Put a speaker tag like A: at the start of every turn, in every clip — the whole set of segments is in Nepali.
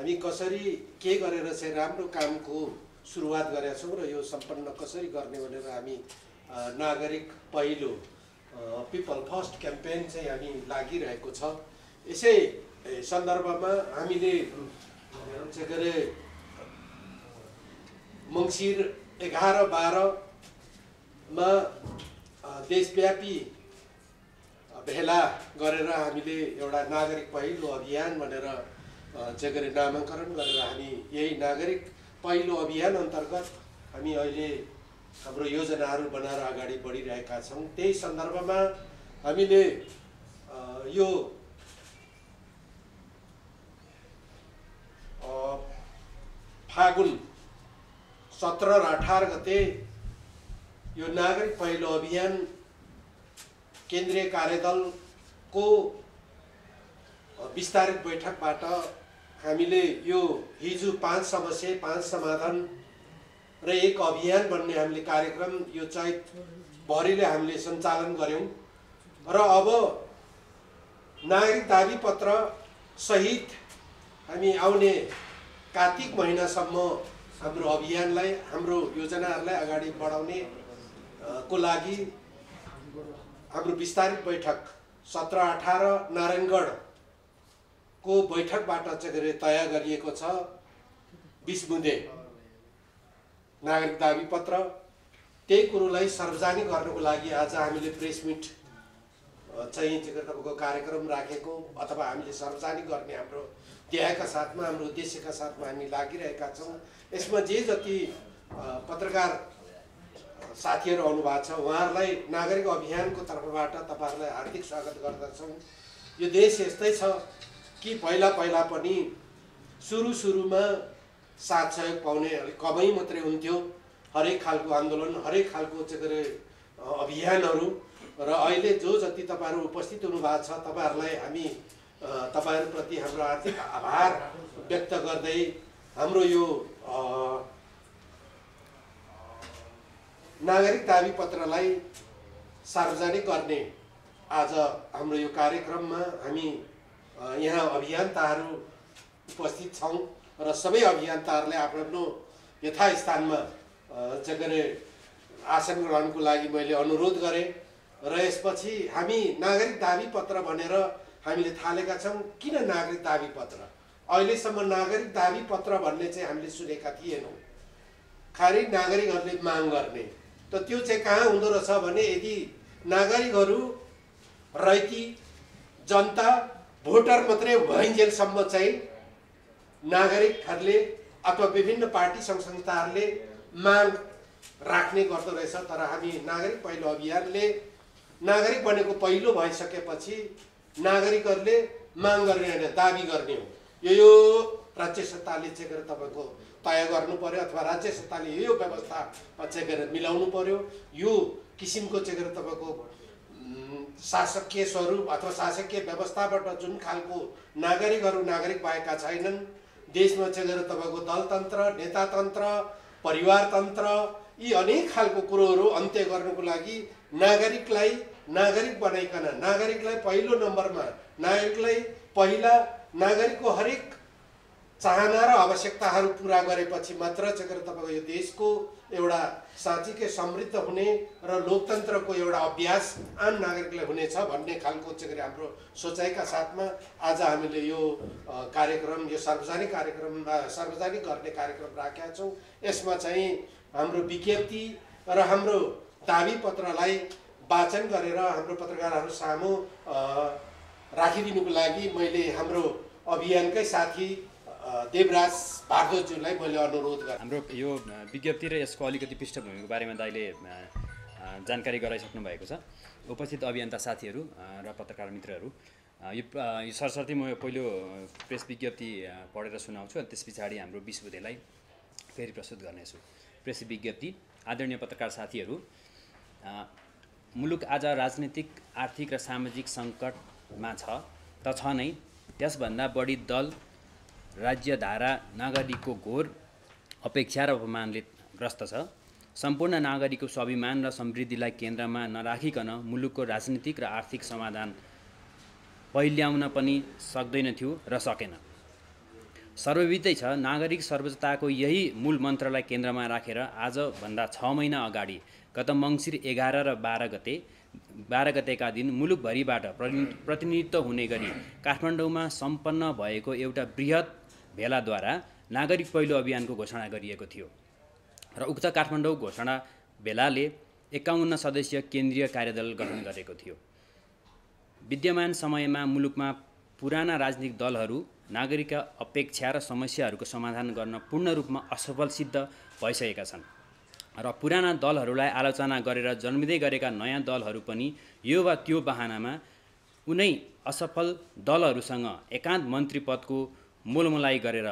A: हामी कसरी के गरेर चाहिँ राम्रो कामको सुरुवात गरेका छौँ र यो सम्पन्न कसरी गर्ने भनेर हामी नागरिक पहिलो पिपल फर्स्ट क्याम्पेन चाहिँ हामी लागिरहेको छ। यसै सन्दर्भमा हामीले के अरे मङ्सिर 11-12 देशव्यापी भेला गरेर हामीले एउटा नागरिक पहिलो अभियान भनेर चाहिँ गरे नामाङ्करण गरेर हामी यही नागरिक पहिलो अभियान अन्तर्गत हामी अहिले हाम्रो योजनाहरू बनाएर अगाडि बढिरहेका छौँ। त्यही सन्दर्भमा हामीले यो फागुन 17 र 18 गते यो नागरिक पहिलो अभियान केन्द्रीय कार्यदलको विस्तारित बैठकबाट हामीले यो हिजो 5 समस्या 5 समाधान र एक अभियान भन्ने हामीले कार्यक्रम यो चैतभरिले हामीले सञ्चालन गर्यौं र अब नागरिक दाबी पत्र सहित हामी आउने कार्तिक महिनासम्म हाम्रो अभियानलाई हाम्रो योजनाहरूलाई अगाडि बढाउने को लागि हाम्रो विस्तारित बैठक 17-18 नारायणगढ को बैठकबाट चाहिँ तय गरिएको छ। 20 बुँदे नागरिक दाबी पत्र त्यही कुरोलाई सार्वजनिक गर्नको लागि आज हामीले प्रेस मिट चाहिँ तपाईँको कार्यक्रम राखेको अथवा हामीले सार्वजनिक गर्ने हाम्रो ध्येयका साथमा हाम्रो उद्देश्यका साथमा हामी लागिरहेका छौँ। यसमा जे जति पत्रकार साथीहरू आउनु भएको छ उहाँहरूलाई नागरिक अभियानको तर्फबाट तपाईँहरूलाई हार्दिक स्वागत गर्दछौँ। यो देश यस्तै छ कि पहिला पनि सुरुमा साथ सहयोग पाउने अलिक कमै मात्रै हुन्थ्यो। हरेक खालको आन्दोलन हरेक खालको चाहिँ अभियानहरू र अहिले जो जति तपाईँहरू उपस्थित हुनुभएको छ तपाईँहरूलाई हामी तपाईँहरूप्रति हाम्रो हार्दिक आभार व्यक्त गर्दै हाम्रो यो नागरिक दाबी पत्रलाई सार्वजनिक गर्ने आज हाम्रो यो कार्यक्रममा हामी यहाँ अभियन्ताहरू उपस्थित छौँ र सबै अभियन्ताहरूले आफ्नो यथास्थानमा चाहिँ आसन ग्रहणको लागि मैले अनुरोध गरेँ र यसपछि हामी नागरिक दाबी पत्र भनेर हामीले थालेका छौँ। किन नागरिक दाबी पत्र? अहिलेसम्म नागरिक दाबी पत्र भन्ने चाहिँ हामीले सुनेका थिएनौँ। खाली नागरिकहरूले माग गर्ने त त्यो चाहिँ कहाँ हुँदो रहेछ भने यदि नागरिकहरू रैती जनता भोटर मात्रै भइन्जेलसम्म चाहिँ नागरिकहरूले अथवा विभिन्न पार्टी सङ्घ संस्थाहरूले माग राख्ने गर्दो रहेछ। तर हामी नागरिक पहिलो अभियानले नागरिक बनेको पहिलो भइसकेपछि नागरिकहरूले माग गर्ने होइन दाबी गर्ने हो। यो राज्य सत्ताले चाहिँ गरेर तपाईँको तय गर्नु पर्यो अथवा राज्य सत्ताले यो व्यवस्था चाहिँ गरेर मिलाउनु पर्यो। यो किसिमको चाहिँ गरेर तपाईँको शासकीय स्वरूप अथवा शासकीय व्यवस्थाबाट जुन खालको नागरिकहरू नागरिक भएका छैनन् देशमा चाहिँ गरेर तपाईँको दलतन्त्र नेतातन्त्र परिवारतन्त्र यी अनेक खालको कुरोहरू अन्त्य गर्नको लागि नागरिकलाई नागरिक बनाइकन नागरिकलाई पहिलो नम्बरमा नागरिकलाई पहिला नागरिकको हरेक चाहना र आवश्यकताहरू पुरा गरेपछि मात्र चाहिँ तपाईँको यो देशको एउटा साँच्चीकै समृद्ध हुने र लोकतन्त्रको एउटा अभ्यास आम नागरिकलाई हुनेछ भन्ने खालको चाहिँ हाम्रो सोचाइका साथमा आज हामीले यो कार्यक्रम यो सार्वजनिक गर्ने कार्यक्रम राखेका छौँ। यसमा चाहिँ हाम्रो विज्ञप्ति र हाम्रो दाबी पत्रलाई वाचन गरेर हाम्रो पत्रकारहरू सामु राखिदिनुको लागि मैले हाम्रो अभियानकै साथी देवराज भारद्वाजज्यूलाई मैले अनुरोध गरेँ।
B: हाम्रो यो विज्ञप्ति र यसको अलिकति पृष्ठभूमिको बारेमा दाइले जानकारी गराइसक्नु भएको छ। उपस्थित अभियन्ता साथीहरू र पत्रकार मित्रहरू यो सरसर्ती म पहिलो प्रेस विज्ञप्ति पढेर सुनाउँछु अनि त्यस पछाडि हाम्रो 20 बुँदेलाई फेरि प्रस्तुत गर्नेछु। प्रेस विज्ञप्ति। आदरणीय पत्रकार साथीहरू, मुलुक आज राजनीतिक आर्थिक र सामाजिक सङ्कटमा छ नै। त्यसभन्दा बढी दल राज्यधारा नागरिकको घोर अपेक्षा र अपमानले ग्रस्त छ। सम्पूर्ण नागरिकको स्वाभिमान र समृद्धिलाई केन्द्रमा नराखिकन मुलुकको राजनीतिक र आर्थिक समाधान पहिल्याउन पनि सक्दैन थियो र सकेन। सर्वविदितै छ, नागरिक सर्वोच्चताको यही मूल मन्त्रलाई केन्द्रमा राखेर आजभन्दा 6 महिना अगाडि गत मङ्सिर 11 र 12 गतेका दिन मुलुकभरिबाट प्रतिनिधित्व हुने गरी काठमाडौँमा सम्पन्न भएको एउटा बृहत भेलाद्वारा नागरिक पहिलो अभियानको घोषणा गरिएको थियो र उक्त काठमाडौँ घोषणा भेलाले 51 सदस्यीय केन्द्रीय कार्यदल गठन गरेको थियो। विद्यमान समयमा मुलुकमा पुराना राजनीतिक दलहरू नागरिकका अपेक्षा र समस्याहरूको समाधान गर्न पूर्ण रूपमा असफल सिद्ध भइसकेका छन् र पुराना दलहरूलाई आलोचना गरेर जन्मिँदै गरेका नयाँ दलहरू पनि यो वा त्यो बहानामा उनै असफल दलहरूसँग एकान्त मन्त्री पदको मोलमोलाई गरेर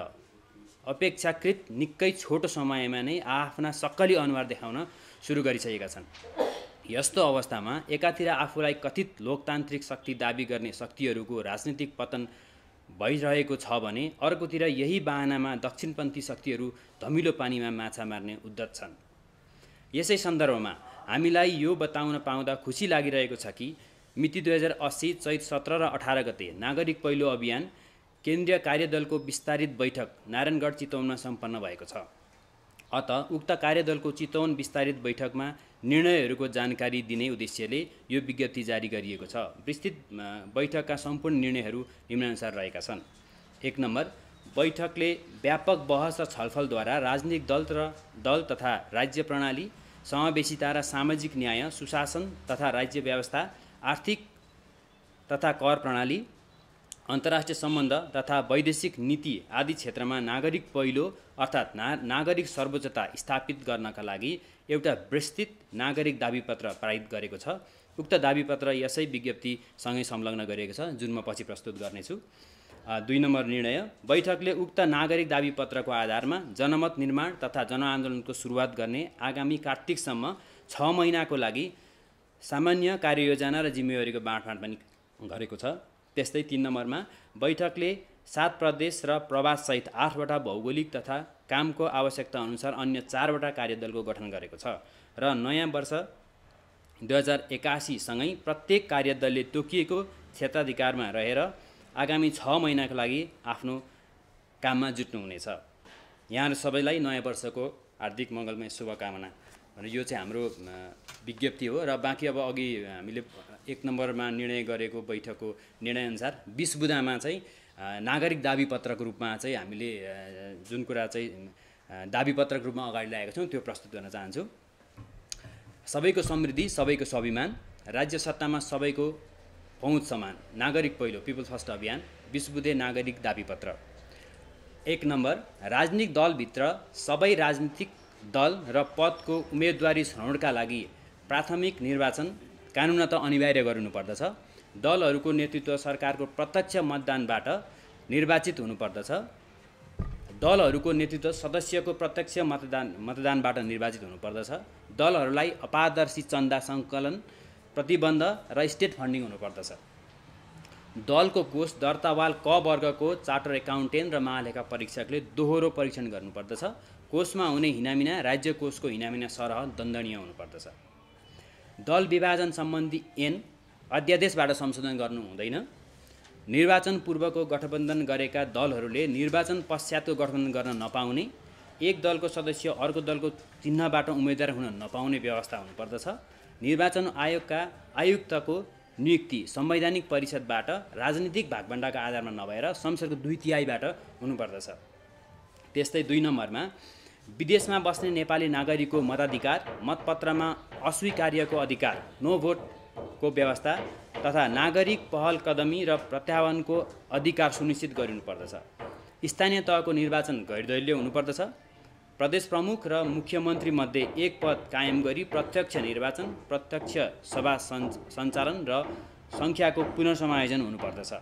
B: अपेक्षाकृत निकै छोटो समयमा नै आफ्ना सक्कली अनुहार देखाउन सुरु गरिसकेका छन्। यस्तो अवस्थामा एकातिर आफूलाई कथित लोकतान्त्रिक शक्ति दाबी गर्ने शक्तिहरूको राजनीतिक पतन भइरहेको छ भने अर्कोतिर यही बहानामा दक्षिणपन्थी शक्तिहरू धमिलो पानीमा माछा मार्ने उद्यत छन्। यसै सन्दर्भमा हामीलाई यो बताउन पाउँदा खुसी लागिरहेको छ कि मिति 2080 चैत 17 र 18 गते नागरिक पहिलो अभियान केन्द्रीय कार्यदलको विस्तारित बैठक नारायणगढ चितवनमा सम्पन्न भएको छ। अत उक्त कार्यदलको चितवन विस्तारित बैठकमा निर्णयहरूको जानकारी दिने उद्देश्यले यो विज्ञप्ति जारी गरिएको छ। विस्तृत बैठकका सम्पूर्ण निर्णयहरू निम्नानुसार रहेका छन्। 1 नम्बर, बैठकले व्यापक बहस र छलफलद्वारा राजनीतिक दल तथा राज्य प्रणाली, समावेशिता र सामाजिक न्याय, सुशासन तथा राज्य व्यवस्था, आर्थिक तथा कर प्रणाली, अन्तर्राष्ट्रिय सम्बन्ध तथा वैदेशिक नीति आदि क्षेत्रमा नागरिक पहिलो अर्थात् नागरिक सर्वोच्चता स्थापित गर्नका लागि एउटा विस्तृत नागरिक दाबीपत्र पारित गरेको छ। उक्त दाबीपत्र यसै विज्ञप्तिसँगै संलग्न गरिएको छ, जुन म पछि प्रस्तुत गर्नेछु। 2 नम्बर निर्णय, बैठकले उक्त नागरिक दाबीपत्रको आधारमा जनमत निर्माण तथा जनआन्दोलनको सुरुवात गर्ने आगामी कार्तिकसम्म 6 महिनाको लागि सामान्य कार्ययोजना र जिम्मेवारीको बाँडफाँड पनि गरेको छ। त्यस्तै 3 नम्बरमा, बैठकले 7 प्रदेश र प्रवाससहित 8वटा भौगोलिक तथा कामको आवश्यकता अनुसार अन्य 4वटा कार्यदलको गठन गरेको छ र नयाँ वर्ष 2081 सँगै प्रत्येक कार्यदलले तोकिएको क्षेत्राधिकारमा रहेर आगामी 6 महिनाको लागि आफ्नो काममा जुट्नुहुनेछ। यहाँहरू सबैलाई नयाँ वर्षको हार्दिक मङ्गलमय शुभकामना। र यो चाहिँ हाम्रो विज्ञप्ति हो र बाँकी अब अघि हामीले 1 नम्बरमा निर्णय गरेको बैठकको निर्णयअनुसार 20 बुँदामा चाहिँ नागरिक दाबीपत्रको रूपमा चाहिँ हामीले जुन कुरा चाहिँ दाबीपत्रको रूपमा अगाडि ल्याएका छौँ त्यो प्रस्तुत गर्न चाहन्छु। सबैको समृद्धि, सबैको स्वाभिमान, राज्य सत्तामा सबैको पहुँच समान, नागरिक पहिलो, पिपल्स फर्स्ट अभियान, 20 बुँदे नागरिक दाबीपत्र। 1 नम्बर, राजनीतिक दलभित्र सबै राजनीतिक दल र पदको उम्मेदवारी छनौटका लागि प्राथमिक निर्वाचन कानुनत अनिवार्य गर्नुपर्दछ। दलहरूको नेतृत्व सरकारको प्रत्यक्ष मतदानबाट निर्वाचित हुनुपर्दछ। दलहरूको नेतृत्व सदस्यको प्रत्यक्ष मतदानबाट निर्वाचित हुनुपर्दछ। दलहरूलाई अपारदर्शी चन्दा सङ्कलन प्रतिबन्ध र स्टेट फन्डिङ हुनुपर्दछ। दलको कोष दर्तावाल क वर्गको चार्टर एकाउन्टेन्ट र महालेखा परीक्षकले दोहोरो परीक्षण गर्नुपर्दछ। कोषमा हुने हिनामिना राज्य कोषको हिनामिना सरह दण्डनीय हुनुपर्दछ। दल विभाजन सम्बन्धी ऐन अध्यादेशबाट संशोधन गर्नु हुँदैन। निर्वाचन पूर्वको गठबन्धन गरेका दलहरूले निर्वाचन पश्चातको गठबन्धन गर्न नपाउने, एक दलको सदस्य अर्को दलको चिन्हबाट उम्मेदवार हुन नपाउने व्यवस्था हुनुपर्दछ। निर्वाचन आयुक्तको नियुक्ति संवैधानिक परिषदबाट राजनीतिक भागभण्डाका आधारमा नभएर संसदको 2/3बाट हुनुपर्दछ। त्यस्तै 2 नम्बरमा, विदेशमा बस्ने नेपाली नागरिकको मताधिकार, मतपत्रमा अस्वीकार्यको अधिकार, नो भोटको व्यवस्था तथा नागरिक पहल कदमी र प्रत्याह्वानको अधिकार सुनिश्चित गरिनुपर्दछ। स्थानीय तहको निर्वाचन गैरदलीय हुनुपर्दछ। प्रदेश प्रमुख र मुख्यमन्त्री मध्ये एक पद कायम गरी प्रत्यक्ष निर्वाचन, प्रत्यक्ष सभा सञ्चालन र सङ्ख्याको पुनर्समायोजन हुनुपर्दछ।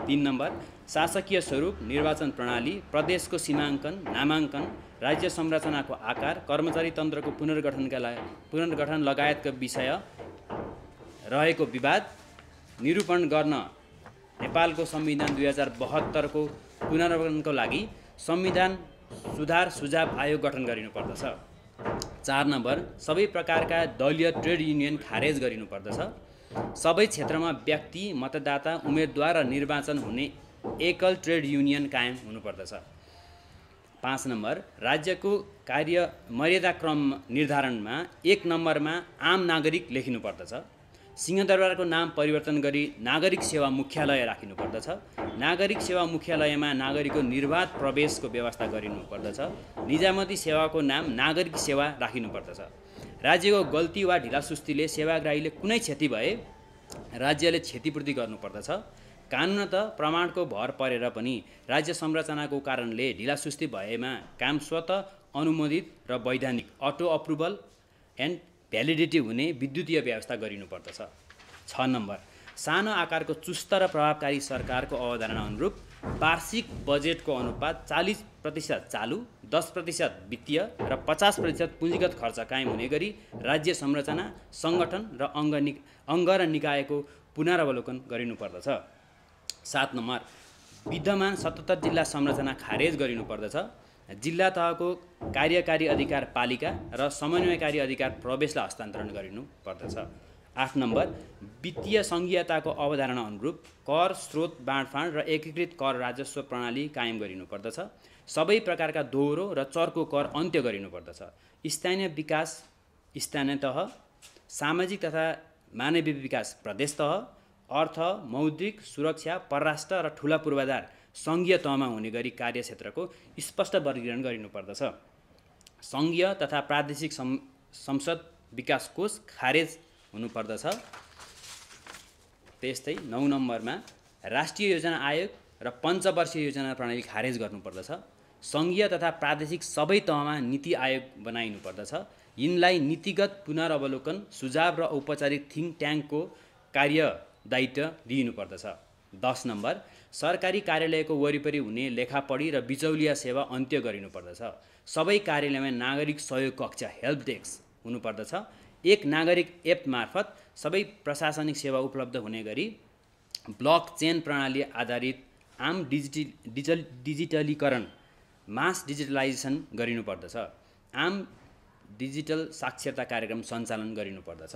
B: 3 नम्बर, शासकीय स्वरूप, निर्वाचन प्रणाली, प्रदेशको सीमाङ्कन, नामाङ्कन, राज्य संरचनाको आकार, कर्मचारी तन्त्रको पुनर्गठन लगायतका विषय रहेको विवाद निरूपण गर्न नेपालको संविधान 2072 को पुनर्गठनको लागि संविधान सुधार सुझाव आयोग गठन गरिनुपर्दछ। 4 नम्बर, सबै प्रकारका दलीय ट्रेड युनियन खारेज गरिनुपर्दछ। सबै क्षेत्रमा व्यक्ति, मतदाता, उम्मेदवार र निर्वाचन हुने एकल ट्रेड युनियन कायम हुनुपर्दछ। 5 नम्बर राज्यको कार्य मर्यादाक्रम निर्धारणमा 1 नम्बरमा आम नागरिक लेखिनुपर्दछ। सिंहदरबारको नाम परिवर्तन गरी नागरिक सेवा मुख्यालय राखिनुपर्दछ। नागरिक सेवा मुख्यालयमा नागरिकको निर्बाध प्रवेशको व्यवस्था गरिनुपर्दछ। निजामती सेवाको नाम नागरिक सेवा राखिनुपर्दछ। राज्यको गल्ती वा ढिलासुस्तीले सेवाग्राहीले कुनै क्षति भए राज्यले क्षतिपूर्ति गर्नुपर्दछ। कानुनत प्रमाणको भर परेर पनि राज्य संरचनाको कारणले ढिलासुस्ती भएमा काम स्वतः अनुमोदित र वैधानिक अटो अप्रुभल एन्ड भ्यालिडिटी हुने विद्युतीय व्यवस्था गरिनुपर्दछ। 6 नम्बर सानो आकारको चुस्त र प्रभावकारी सरकारको अवधारणा अनुरूप वार्षिक बजेटको अनुपात 40% चालु, 10% वित्तीय र 50% पुँजीगत खर्च कायम हुने गरी राज्य संरचना, सङ्गठन र अङ्ग र निकायको पुनरावलोकन गरिनुपर्दछ। 7 नम्बर विद्यमान 77 जिल्ला संरचना खारेज गरिनुपर्दछ। जिल्ला तहको कार्यकारी अधिकार पालिका र समन्वयकारी अधिकार प्रवेशलाई हस्तान्तरण गरिनुपर्दछ। 8 नम्बर वित्तीय सङ्घीयताको अवधारणा अनुरूप कर स्रोत बाँडफाँड र एकीकृत कर राजस्व प्रणाली कायम गरिनुपर्दछ। सबै प्रकारका दोहोरो र चर्को कर अन्त्य गरिनुपर्दछ। स्थानीय विकास स्थानीय तह, सामाजिक तथा मानवीय विकास प्रदेश तह, अर्थ, मौद्रिक, सुरक्षा, परराष्ट्र र ठुला पूर्वाधार सङ्घीय तहमा हुने गरी कार्यक्षेत्रको स्पष्ट वर्गीकरण गरिनुपर्दछ। सङ्घीय तथा प्रादेशिक संसद विकास कोष खारेज हुनुपर्दछ। त्यस्तै 9 नम्बरमा राष्ट्रिय योजना आयोग र पञ्चवर्षीय योजना प्रणाली खारेज गर्नुपर्दछ। सङ्घीय तथा प्रादेशिक सबै तहमा नीति आयोग बनाइनुपर्दछ। यिनलाई नीतिगत पुनरावलोकन, सुझाव र औपचारिक थिङ्क ट्याङ्कको कार्य दायित्व दिइनुपर्दछ। 10 नम्बर सरकारी कार्यालयको वरिपरि हुने लेखापढी र बिचौलिया सेवा अन्त्य गरिनुपर्दछ। सबै कार्यालयमा नागरिक सहयोग कक्ष हेल्प डेस्क हुनुपर्दछ। एक नागरिक एप मार्फत सबै प्रशासनिक सेवा उपलब्ध हुने गरी ब्लक चेन प्रणाली आधारित आम डिजिटलीकरण मास डिजिटलाइजेसन गरिनुपर्दछ। आम डिजिटल साक्षरता कार्यक्रम सञ्चालन गरिनुपर्दछ।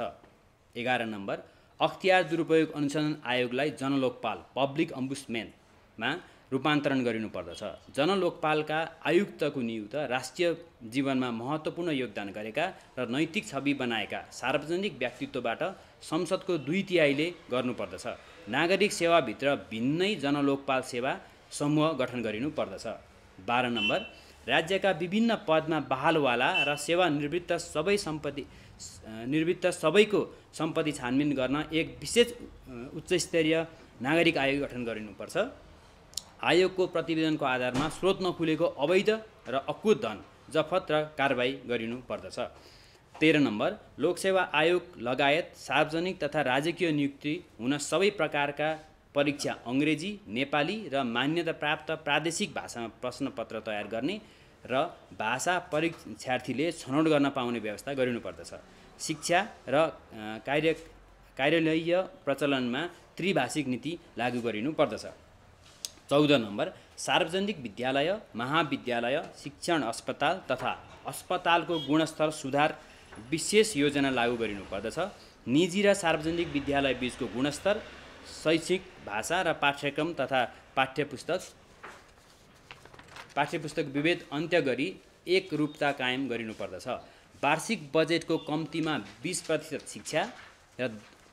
B: 11 नम्बर अख्तियार दुरुपयोग अनुसन्धान आयोगलाई जनलोकपाल पब्लिक अम्बुड्सम्यानमा रूपान्तरण गरिनुपर्दछ। जनलोकपालका आयुक्तको नियुक्त राष्ट्रिय जीवनमा महत्त्वपूर्ण योगदान गरेका र नैतिक छवि बनाएका सार्वजनिक व्यक्तित्वबाट संसदको 2/3ले गर्नुपर्दछ। नागरिक सेवाभित्र भिन्नै जनलोकपाल सेवा समूह गठन गरिनुपर्दछ। 12 नम्बर राज्यका विभिन्न पदमा बहालवाला र सेवानिवृत्त सबैको सम्पत्ति छानबिन गर्न एक विशेष उच्चस्तरीय नागरिक आयोग गठन गरिनुपर्छ। आयोगको प्रतिवेदनको आधारमा स्रोत नखुलेको अवैध र अकुत धन जफत र कारबाही गरिनुपर्दछ। 13 नम्बर लोकसेवा आयोग लगायत सार्वजनिक तथा राजकीय नियुक्ति हुन सबै प्रकारका परीक्षा अङ्ग्रेजी, नेपाली र मान्यता प्राप्त प्रादेशिक भाषामा प्रश्नपत्र तयार गर्ने र भाषा परीक्षार्थीले छनौट गर्न पाउने व्यवस्था गरिनुपर्दछ। शिक्षा र कार्यालयीय प्रचलनमा त्रिभाषिक नीति लागू गरिनुपर्दछ। 14 नम्बर सार्वजनिक विद्यालय, महाविद्यालय, शिक्षण अस्पताल तथा अस्पतालको गुणस्तर सुधार विशेष योजना लागू गरिनुपर्दछ। निजी र सार्वजनिक विद्यालय बीचको गुणस्तर, शैक्षिक भाषा र पाठ्यक्रम तथा पाठ्यपुस्तक विभेद अन्त्य गरी एक रूपता कायम गरिनुपर्दछ। वार्षिक बजेटको कम्तीमा 20% शिक्षा र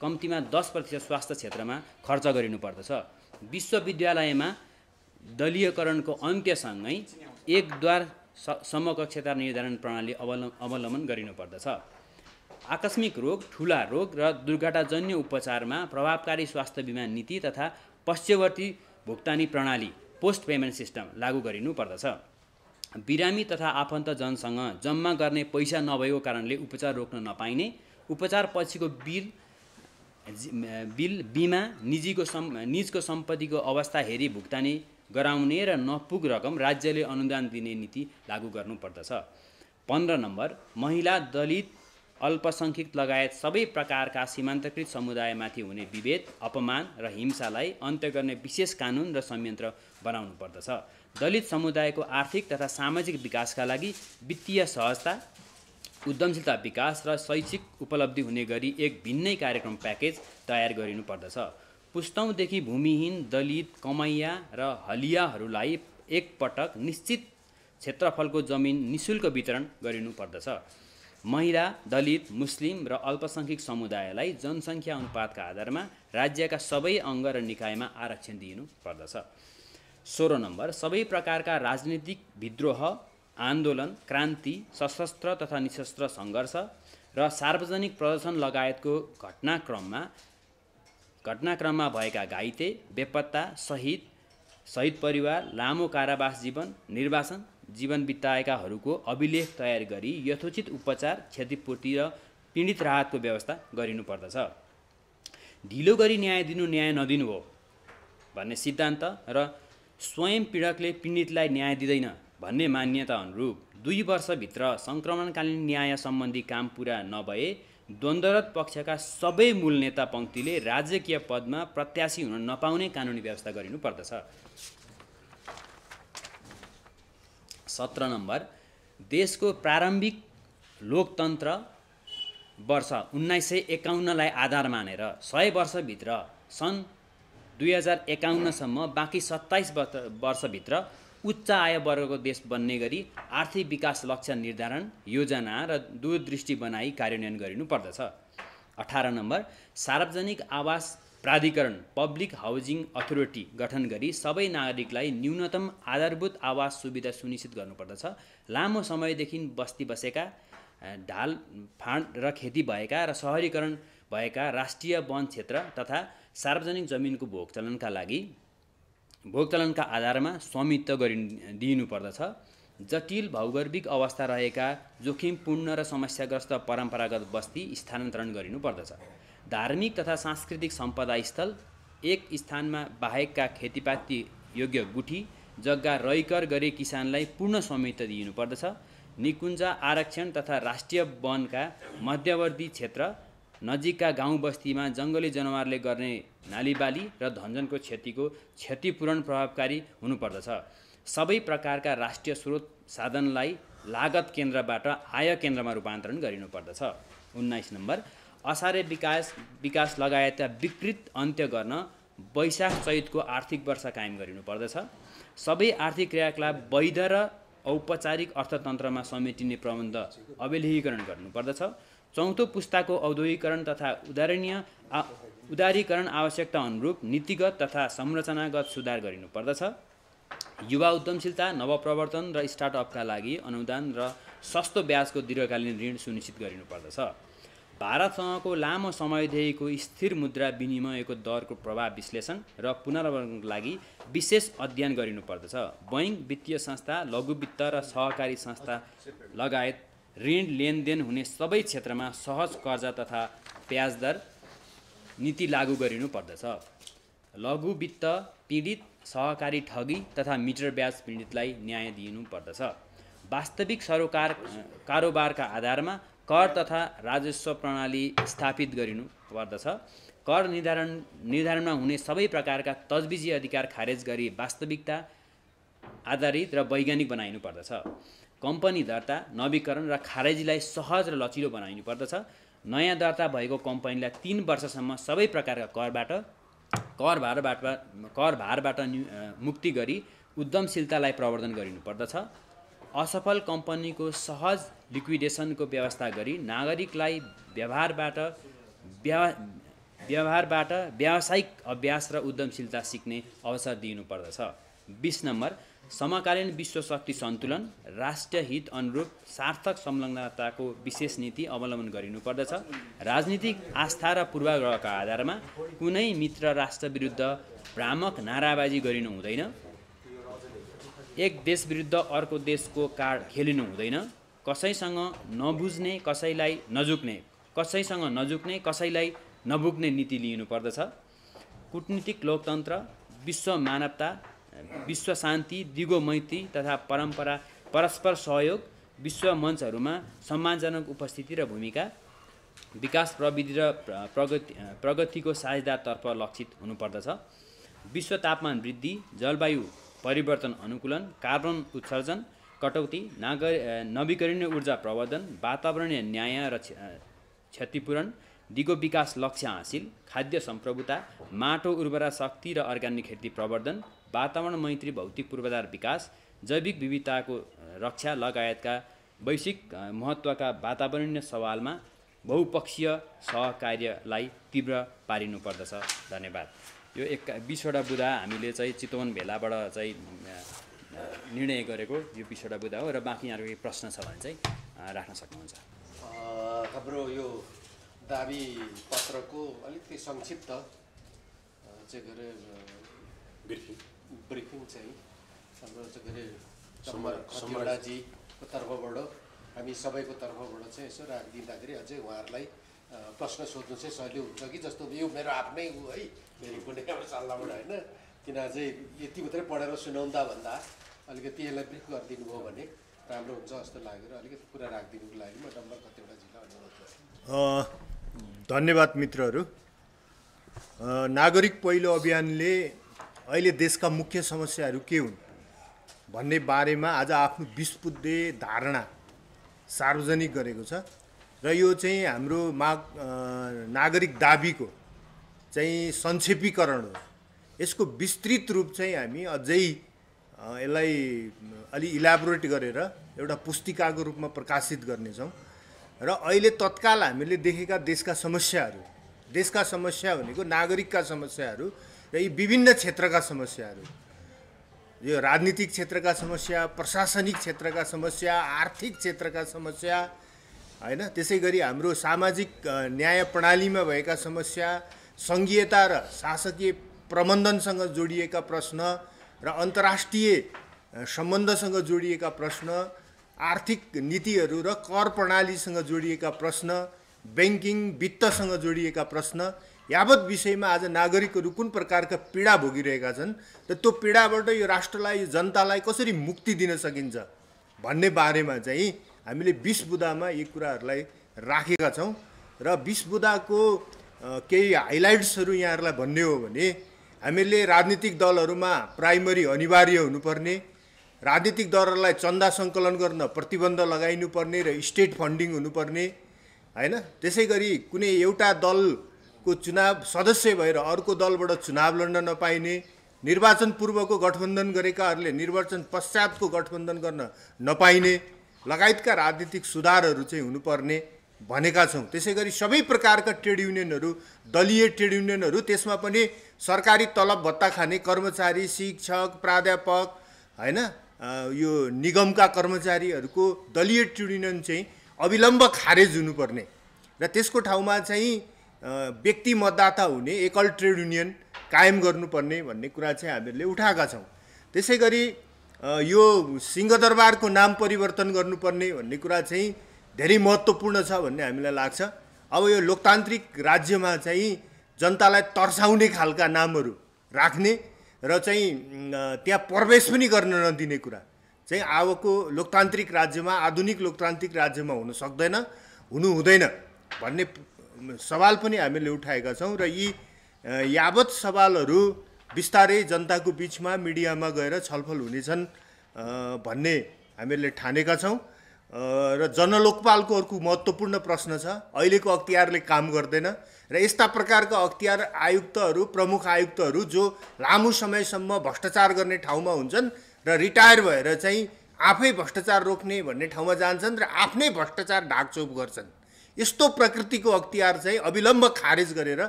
B: कम्तीमा 10% स्वास्थ्य क्षेत्रमा खर्च गरिनुपर्दछ। विश्वविद्यालयमा दलीयकरणको अन्त्यसँगै एकद्वार समकक्षता निर्धारण प्रणाली अवलम्बन गरिनुपर्दछ। आकस्मिक रोग, ठुला रोग र दुर्घटनाजन्य उपचारमा प्रभावकारी स्वास्थ्य बिमा नीति तथा पश्चवर्ती भुक्तानी प्रणाली पोस्ट पेमेन्ट सिस्टम लागू गरिनुपर्दछ। बिरामी तथा आफन्तजनसँग जम्मा गर्ने पैसा नभएको कारणले उपचार रोक्न नपाइने, उपचार पछिको बिल बिमा निजको सम्पत्तिको अवस्था हेरी भुक्तानी गराउने र नपुग रकम राज्यले अनुदान दिने नीति लागू गर्नुपर्दछ। 15 नम्बर महिला, दलित, अल्पसङ्ख्यक लगायत सबै प्रकारका सीमान्तकृत समुदायमाथि हुने विभेद, अपमान र हिंसालाई अन्त्य गर्ने विशेष कानुन र संयन्त्र बनाउनु पर्दछ। दलित समुदायको आर्थिक तथा सामाजिक विकासका लागि वित्तीय सहजता, उद्यमशीलता विकास र शैक्षिक उपलब्धि हुने गरी एक भिन्नै कार्यक्रम प्याकेज तयार गरिनुपर्दछ। पुस्तौँदेखि भूमिहीन, दलित, कमैया र हलियाहरूलाई एकपटक निश्चित क्षेत्रफलको जमिन निशुल्क वितरण गरिनुपर्दछ। महिला, दलित, मुस्लिम र अल्पसङ्ख्यक समुदायलाई जनसङ्ख्या अनुपातका आधारमा राज्यका सबै अङ्ग र निकायमा आरक्षण दिनु पर्दछ। 16 नम्बर, सबै प्रकारका राजनीतिक विद्रोह, आन्दोलन, क्रान्ति, सशस्त्र तथा निशस्त्र सङ्घर्ष र सार्वजनिक प्रदर्शन लगायतको घटनाक्रममा भएका घाइते, बेपत्ता, शहीद परिवार, लामो कारावास जीवन, निर्वासन जीवन बिताएकाहरूको अभिलेख तयार गरी यथोचित उपचार, क्षतिपूर्ति र पीडित राहतको व्यवस्था गरिनुपर्दछ। ढिलो गरी न्याय दिनु न्याय नदिनु हो भन्ने सिद्धान्त र स्वयं पीडकले पीडितलाई न्याय दिँदैन भन्ने मान्यता अनुरूप 2 वर्षभित्र सङ्क्रमणकालीन न्याय सम्बन्धी काम पुरा नभए द्वन्द्वरत पक्षका सबै मूल नेता पङ्क्तिले राजकीय पदमा प्रत्याशी हुन नपाउने कानुनी व्यवस्था गरिनुपर्दछ। 17 नम्बर, देशको प्रारम्भिक लोकतन्त्र वर्ष 1951लाई आधार मानेर 100 वर्षभित्र सन् 2051 सम्म बाँकी 27 वर्षभित्र उच्च आय वर्गको देश बन्ने गरी आर्थिक विकास लक्ष्य निर्धारण, योजना र दूरदृष्टि बनाई कार्यान्वयन गरिनुपर्दछ। 18 नम्बर, सार्वजनिक आवास प्राधिकरण पब्लिक हाउजिङ अथोरिटी गठन गरी सबै नागरिकलाई न्यूनतम आधारभूत आवास सुविधा सुनिश्चित गर्नुपर्दछ। लामो समयदेखि बस्ती बसेका, ढाल फाँड र खेती भएका र सहरीकरण भएका राष्ट्रिय वन क्षेत्र तथा सार्वजनिक जमिनको भोगचलनका आधारमा स्वामित्व दिइनुपर्दछ। जटिल भौगोलिक अवस्था रहेका जोखिमपूर्ण र समस्याग्रस्त परम्परागत बस्ती स्थानान्तरण गरिनुपर्दछ। धार्मिक तथा सांस्कृतिक सम्पदा स्थल, एक स्थानमा बाहेकका खेतीपाती योग्य गुठी जग्गा रैकर गरी किसानलाई पूर्ण स्वामित्व दिइनुपर्दछ। निकुञ्ज आरक्षण तथा राष्ट्रिय वनका मध्यवर्ती क्षेत्र नजिकका गाउँ बस्तीमा जङ्गली जनावरले गर्ने नालीबाली र धनजनको क्षतिको क्षतिपूरण प्रभावकारी हुनुपर्दछ। सबै प्रकारका राष्ट्रिय स्रोत साधनलाई लागत केन्द्रबाट आय केन्द्रमा रूपान्तरण गरिनुपर्दछ। 19 नम्बर, असारे विकास लगायतका विकृत अन्त्य गर्न वैशाख चैतको आर्थिक वर्ष कायम गरिनुपर्दछ। सबै आर्थिक क्रियाकलाप वैध र औपचारिक अर्थतन्त्रमा समेटिने प्रबन्ध अभिलेखीकरण गर्नुपर्दछ। चौथो पुस्ताको औद्योगिकरण तथा उदारीकरण आवश्यकता अनुरूप नीतिगत तथा संरचनागत सुधार गरिनुपर्दछ। युवा उद्यमशीलता, नवप्रवर्तन र स्टार्टअपका लागि अनुदान र सस्तो ब्याजको दीर्घकालीन ऋण सुनिश्चित गरिनुपर्दछ। भारतसँगको लामो समयदेखिको स्थिर मुद्रा विनिमयको दरको प्रभाव विश्लेषण र पुनरावलोकनका लागि विशेष अध्ययन गरिनुपर्दछ। बैङ्क, वित्तीय संस्था, लघु वित्त र सहकारी संस्था लगायत ऋण लेनदेन हुने सबै क्षेत्रमा सहज कर्जा तथा ब्याज दर नीति लागू गरिनुपर्दछ। लघु वित्त पीडित, सहकारी ठगी तथा मिटर ब्याज पीडितलाई न्याय दिइनुपर्दछ। वास्तविक कारोबारका आधारमा कर तथा राजस्व प्रणाली स्थापित गरिनुपर्दछ। कर निर्धारणमा हुने सबै प्रकारका तजविजी अधिकार खारेज गरी वास्तविकता आधारित र वैज्ञानिक बनाइनुपर्दछ। कम्पनी दर्ता, नवीकरण र खारेजीलाई सहज र लचिलो बनाइनुपर्दछ। नयाँ दर्ता भएको कम्पनीलाई 3 वर्षसम्म सबै प्रकारका कर भारबाट मुक्ति गरी उद्यमशीलतालाई प्रवर्धन गरिनुपर्दछ। असफल कम्पनीको सहज लिक्विडेसनको व्यवस्था गरी नागरिकलाई व्यवहारबाट व्यावसायिक अभ्यास र उद्यमशीलता सिक्ने अवसर दिइनुपर्दछ। 20 नम्बर, समकालीन विश्व शक्ति सन्तुलन, राष्ट्रिय हित अनुरूप सार्थक संलग्नताको विशेष नीति अवलम्बन गरिनुपर्दछ। राजनीतिक आस्था र पूर्वाग्रहका आधारमा कुनै मित्र राष्ट्र विरुद्ध भ्रामक नाराबाजी गरिनु हुँदैन। एक देश विरुद्ध अर्को देशको कार्ड खेलिनु हुँदैन। कसैसँग नझुक्ने कसैलाई नबुक्ने नीति लिनुपर्दछ। कूटनीतिक लोकतन्त्र, विश्व मानवता, विश्व शान्ति, दिगो मैत्री तथा परस्पर सहयोग, विश्व मञ्चहरूमा सम्मानजनक उपस्थिति र भूमिका, विकास प्रविधि र प्रगतिको साझेदारतर्फ लक्षित हुनुपर्दछ। विश्व तापमान वृद्धि, जलवायु परिवर्तन अनुकूलन, कार्बन उत्सर्जन कटौती, नवीकरणीय ऊर्जा प्रवर्धन, वातावरणीय न्याय र क्षतिपूरण, दिगो विकास लक्ष्य हासिल, खाद्य सम्प्रभुता, माटो उर्वरा शक्ति र अर्ग्यानिक खेती प्रवर्धन, वातावरण मैत्री भौतिक पूर्वाधार विकास, जैविक विविधताको रक्षा लगायतका वैश्विक महत्त्वका वातावरणीय सवालमा बहुपक्षीय सहकार्यलाई तीव्र पारिनुपर्दछ। धन्यवाद। यो 20वटा बुँदा हामीले चाहिँ चितवन भेलाबाट चाहिँ निर्णय गरेको यो 20वटा बुँदा हो र बाँकी यहाँहरूको केही प्रश्न छ भने चाहिँ राख्न सक्नुहुन्छ।
A: हाम्रो यो दाबी पत्रको अलिकति संक्षिप्त चाहिँ के अरे ब्रिफिङ चाहिँ हाम्रो चाहिँ के अरे खतिवडाजीको तर्फबाट हामी सबैको तर्फबाट चाहिँ यसो राखिदिँदाखेरि अझै उहाँहरूलाई प्रश्न सोध्नु चाहिँ सजिलो हुन्छ कि जस्तो यो मेरो आफ्नै ऊ है मेरो कुनै एउटा सल्लाहबाट होइन किन अझै यति मात्रै पढेर सुनाउँदा भन्दा अलिकति यसलाई ब्रिफ गरिदिनु भयो भने राम्रो हुन्छ जस्तो लागेर अलिकति कुरा राखिदिनुको लागि म डम्बर खतिवडाजीलाई अनुरोध गर्छु।
C: धन्यवाद मित्रहरू। नागरिक पहिलो अभियानले अहिले देशका मुख्य समस्याहरू के हुन् भन्ने बारेमा आज आफ्नो 20 बुँदे धारणा सार्वजनिक गरेको छ र यो चाहिँ हाम्रो नागरिक दाबीको चाहिँ संक्षेपीकरण हो। यसको विस्तृत रूप चाहिँ हामी अझै यसलाई अलि इलाबोरेट गरेर एउटा पुस्तिकाको रूपमा प्रकाशित गर्नेछौँ र अहिले तत्काल हामीले देखेका देशका समस्या भनेको नागरिकका समस्याहरू र यी विभिन्न क्षेत्रका समस्याहरू, यो राजनीतिक क्षेत्रका समस्या, प्रशासनिक क्षेत्रका समस्या, आर्थिक क्षेत्रका समस्या हैन, त्यसै गरी हाम्रो सामाजिक न्याय प्रणालीमा भएका समस्या, सङ्घीयता र शासकीय प्रबन्धनसँग जोडिएका प्रश्न र अन्तर्राष्ट्रिय सम्बन्धसँग जोडिएका प्रश्न, आर्थिक नीतिहरू र कर प्रणालीसँग जोडिएका प्रश्न, ब्याङ्किङ वित्तसँग जोडिएका प्रश्न, यावत विषयमा आज नागरिकहरू कुन प्रकारका पीडा भोगिरहेका छन् र त्यो पीडाबाट यो राष्ट्रलाई, यो जनतालाई कसरी मुक्ति दिन सकिन्छ भन्ने बारेमा चाहिँ हामीले 20 बुँदामा यी कुराहरूलाई राखेका छौँ र 20 बुँदाको केही हाइलाइट्सहरू यहाँहरूलाई भन्ने हो भने हामीले राजनीतिक दलहरूमा प्राइमरी अनिवार्य हुनुपर्ने, राजनीतिक दलहरूलाई चन्दा सङ्कलन गर्न प्रतिबन्ध लगाइनुपर्ने र स्टेट फन्डिङ हुनुपर्ने हैन। त्यसै गरी कुनै एउटा दलको चुनाव सदस्य भएर अर्को दलबाट चुनाव लड्न नपाइने, निर्वाचन पूर्वको गठबन्धन गरेकाहरूले निर्वाचन पश्चातको गठबन्धन गर्न नपाइने लगायतका राजनीतिक सुधारहरू चाहिँ हुनुपर्ने भनेका छौँ। त्यसै गरी सबै प्रकारका ट्रेड युनियनहरू, दलीय ट्रेड युनियनहरू, त्यसमा पनि सरकारी तलब भत्ता खाने कर्मचारी, शिक्षक, प्राध्यापक हैन, यो निगमका कर्मचारीहरूको दलीय ट्रेड युनियन चाहिँ अविलम्ब खारेज हुनुपर्ने र त्यसको ठाउँमा चाहिँ व्यक्ति मतदाता हुने एकल ट्रेड युनियन कायम गर्नुपर्ने भन्ने कुरा चाहिँ हामीले उठाएका छौँ। त्यसै गरी यो सिंहदरबारको नाम परिवर्तन गर्नुपर्ने भन्ने कुरा चाहिँ धेरै महत्त्वपूर्ण छ भन्ने हामीलाई लाग्छ। अब यो लोकतान्त्रिक राज्यमा चाहिँ जनतालाई तर्साउने खालका नामहरू राख्ने र चाहिँ त्यहाँ प्रवेश पनि गर्न नदिने कुरा चाहिँ अबको लोकतान्त्रिक राज्यमा, आधुनिक लोकतान्त्रिक राज्यमा हुन सक्दैन, हुनु हुँदैन भन्ने सवाल पनि हामीले उठाएका छौँ र यी यावत सवालहरू बिस्तारै जनताको बिचमा मिडियामा गएर छलफल हुनेछन् भन्ने हामीले ठानेका छौँ र जनलोकपालको अर्को महत्त्वपूर्ण प्रश्न छ। अहिलेको अख्तियारले काम गर्दैन र यस्ता प्रकारका अख्तियार आयुक्तहरू, प्रमुख आयुक्तहरू जो लामो समयसम्म भ्रष्टाचार गर्ने ठाउँमा हुन्छन् र रिटायर भएर चाहिँ आफै भ्रष्टाचार रोक्ने भन्ने ठाउँमा जान्छन् र आफ्नै भ्रष्टाचार ढाकछोप गर्छन्। यस्तो प्रकृतिको अख्तियार चाहिँ अविलम्ब खारेज गरेर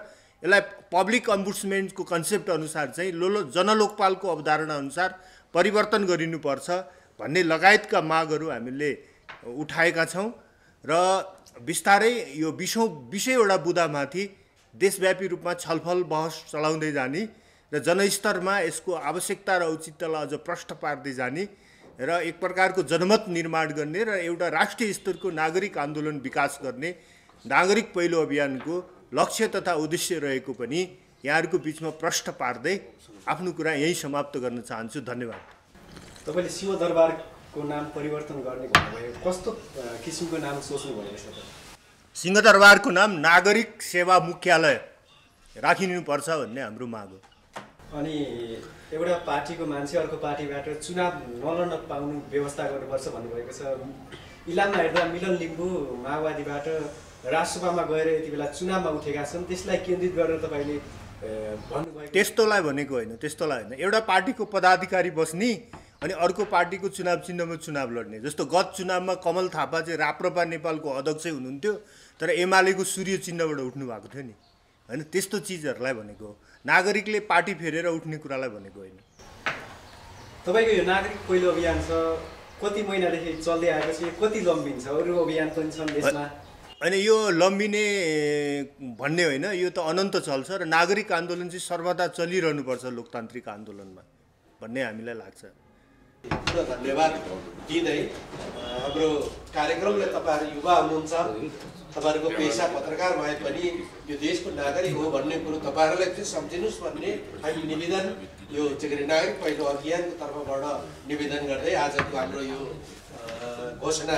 C: यसलाई पब्लिक अम्बुड्समेन्टको कन्सेप्ट अनुसार चाहिँ जनलोकपालको अवधारणा अनुसार परिवर्तन गरिनुपर्छ भन्ने लगायतका मागहरू हामीले उठाएका छौँ र बिस्तारै यो 20वटा बुँदामाथि देशव्यापी रूपमा छलफल बहस चलाउँदै जाने र जनस्तरमा यसको आवश्यकता र औचित्यलाई अझ प्रष्ट पार्दै जाने र एक प्रकारको जनमत निर्माण गर्ने र एउटा राष्ट्रिय स्तरको नागरिक आन्दोलन विकास गर्ने नागरिक पहिलो अभियानको लक्ष्य तथा उद्देश्य रहेको पनि यहाँहरूको बिचमा प्रष्ट पार्दै आफ्नो कुरा यहीँ समाप्त गर्न चाहन्छु। धन्यवाद।
D: तपाईँले सिंहदरबारको नाम परिवर्तन गर्ने भन्नुभयो, कस्तो किसिमको नाम सोच्नु भएको छ?
C: सिंहदरबारको नाम नागरिक सेवा मुख्यालय राखिनुपर्छ भन्ने हाम्रो माग हो।
D: अनि एउटा पार्टीको मान्छे अर्को पार्टीबाट चुनाव नलड्न पाउनु व्यवस्था गर्नुपर्छ भन्नुभएको छ। इलाममा हेर्दा मिलन लिम्बू माओवादीबाट राष्ट्रसभामा गएर यति बेला चुनावमा उठेका छन्, त्यसलाई केन्द्रित गरेर तपाईँले भन्नुभयो?
C: त्यस्तोलाई भनेको होइन, त्यस्तोलाई होइन। एउटा पार्टीको पदाधिकारी बस्ने अनि अर्को पार्टीको चुनाव चिन्हमा चुनाव लड्ने। जस्तो गत चुनावमा कमल थापा चाहिँ राप्रपा नेपालको अध्यक्ष हुनुहुन्थ्यो, तर एमालेको सूर्य चिन्हबाट उठ्नु भएको थियो नि, होइन? त्यस्तो चिजहरूलाई भनेको हो, नागरिकले पार्टी फेरेर उठ्ने कुरालाई भनेको होइन।
D: तपाईँको यो नागरिक पहिलो अभियान छ, कति महिनादेखि चल्दै आएको छ, कति लम्बिन्छ? अरू अभियान पनि छन् देशमा?
C: होइन, यो लम्बिने भन्ने होइन, यो त अनन्त चल्छ र नागरिक आन्दोलन चाहिँ सर्वदा चलिरहनुपर्छ लोकतान्त्रिक आन्दोलनमा भन्ने हामीलाई लाग्छ।
A: पुरा धन्यवाद दिँदै हाम्रो कार्यक्रमले तपाईँहरू युवा हुनुहुन्छ, तपाईँहरूको पेसा पत्रकार भए पनि यो देशको नागरिक हो भन्ने कुरो तपाईँहरूलाई चाहिँ सम्झिनुहोस् भन्ने हामी निवेदन यो चाहिँ नागरिक पहिलो अभियानको तर्फबाट निवेदन गर्दै आजको हाम्रो यो घोषणा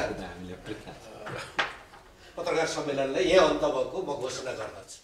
A: पत्रकार सम्मेलनलाई यही अन्त भएको म घोषणा गर्दछु।